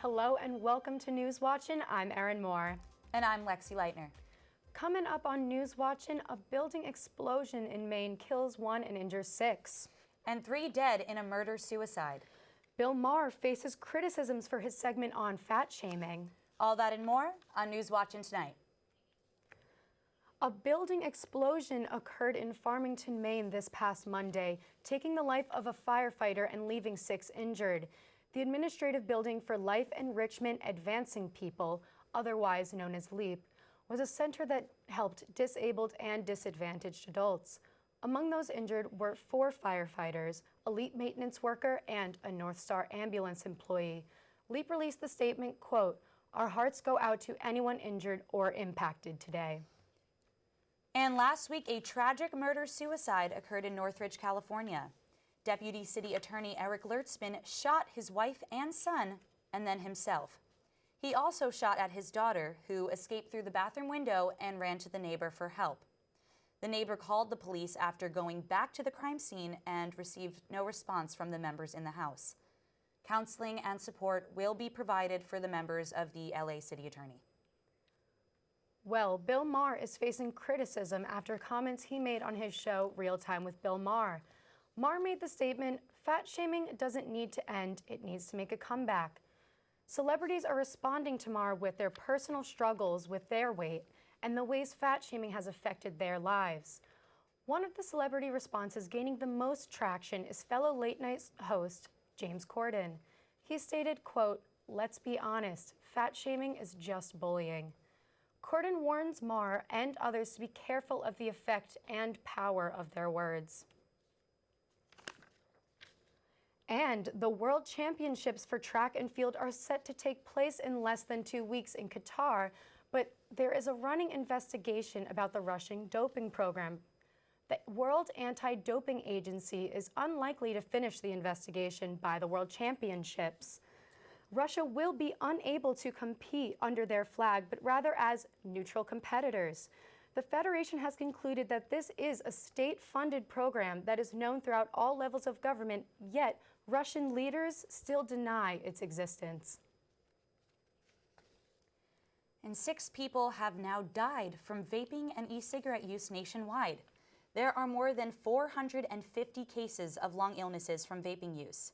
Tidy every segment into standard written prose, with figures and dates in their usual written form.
Hello and welcome to News Watchin'. I'm Erin Moore. And I'm Lexi Leitner. Coming up on News Watchin', a building explosion in Maine kills 1 and injures 6. And 3 dead in a murder-suicide. Bill Maher faces criticisms for his segment on fat shaming. All that and more on News Watchin' tonight. A building explosion occurred in Farmington, Maine this past Monday, taking the life of a firefighter and leaving 6 injured. The Administrative Building for Life Enrichment Advancing People, otherwise known as LEAP, was a center that helped disabled and disadvantaged adults. Among those injured were 4 firefighters, a LEAP maintenance worker, and a North Star ambulance employee. LEAP released the statement, quote, "Our hearts go out to anyone injured or impacted today." And last week, a tragic murder-suicide occurred in Northridge, California. Deputy City Attorney Eric Lertzman shot his wife and son, and then himself. He also shot at his daughter, who escaped through the bathroom window and ran to the neighbor for help. The neighbor called the police after going back to the crime scene and received no response from the members in the house. Counseling and support will be provided for the members of the LA City Attorney. Well, Bill Maher is facing criticism after comments he made on his show, Real Time with Bill Maher. Maher made the statement, "Fat shaming doesn't need to end, it needs to make a comeback." Celebrities are responding to Maher with their personal struggles with their weight and the ways fat shaming has affected their lives. One of the celebrity responses gaining the most traction is fellow late night host James Corden. He stated, quote, "Let's be honest, fat shaming is just bullying." Corden warns Maher and others to be careful of the effect and power of their words. And the World Championships for track and field are set to take place in less than 2 weeks in Qatar, but there is a running investigation about the Russian doping program. The World Anti-Doping Agency is unlikely to finish the investigation by the World Championships. Russia will be unable to compete under their flag, but rather as neutral competitors. The Federation has concluded that this is a state-funded program that is known throughout all levels of government, yet Russian leaders still deny its existence. And 6 people have now died from vaping and e-cigarette use nationwide. There are more than 450 cases of lung illnesses from vaping use.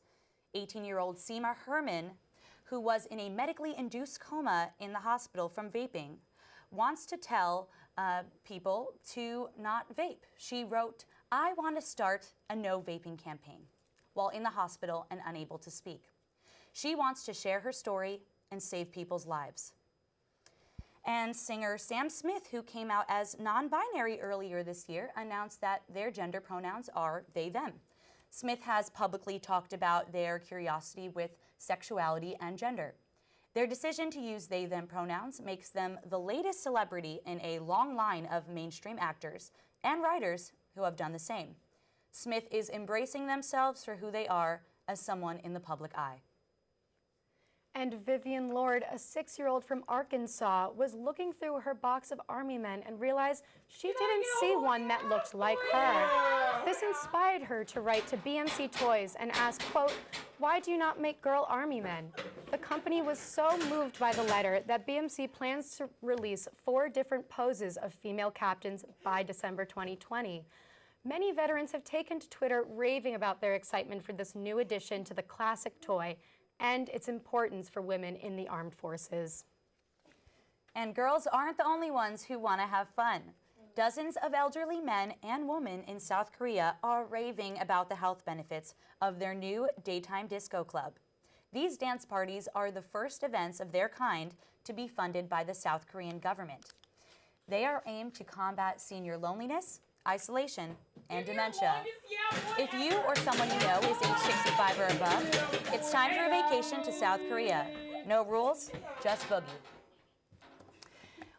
18-year-old Seema Herman, who was in a medically induced coma in the hospital from vaping, wants to tell people to not vape. She wrote, "I want to start a no vaping campaign," while in the hospital and unable to speak. She wants to share her story and save people's lives. And singer Sam Smith, who came out as non-binary earlier this year, announced that their gender pronouns are they, them. Smith has publicly talked about their curiosity with sexuality and gender. Their decision to use they, them pronouns makes them the latest celebrity in a long line of mainstream actors and writers who have done the same. Smith is embracing themselves for who they are as someone in the public eye. And Vivian Lord, a 6-year-old from Arkansas, was looking through her box of Army men and realized she didn't see one that looked like her. This inspired her to write to BMC Toys and ask, quote, "Why do you not make girl Army men?" The company was so moved by the letter that BMC plans to release 4 different poses of female captains by December 2020. Many veterans have taken to Twitter raving about their excitement for this new addition to the classic toy and its importance for women in the armed forces. And girls aren't the only ones who want to have fun. Dozens of elderly men and women in South Korea are raving about the health benefits of their new daytime disco club. These dance parties are the first events of their kind to be funded by the South Korean government. They are aimed to combat senior loneliness, isolation, and dementia. If you or someone you know is age 65 or above, it's time for a vacation to South Korea. No rules, just boogie.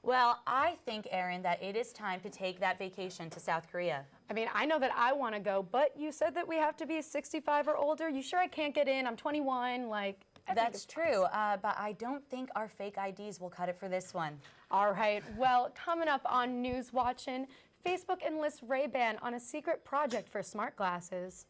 Well, I think, Erin, that it is time to take that vacation to South Korea. I mean, I know that I want to go, but you said that we have to be 65 or older. You sure I can't get in? I'm 21, That's true, but I don't think our fake IDs will cut it for this one. All right, well, coming up on News Watchin', Facebook enlists Ray-Ban on a secret project for smart glasses.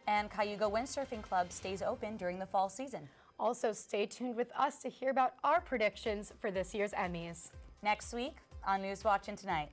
And Cayuga Windsurfing Club stays open during the fall season. Also, stay tuned with us to hear about our predictions for this year's Emmys. Next week on News Watching Tonight.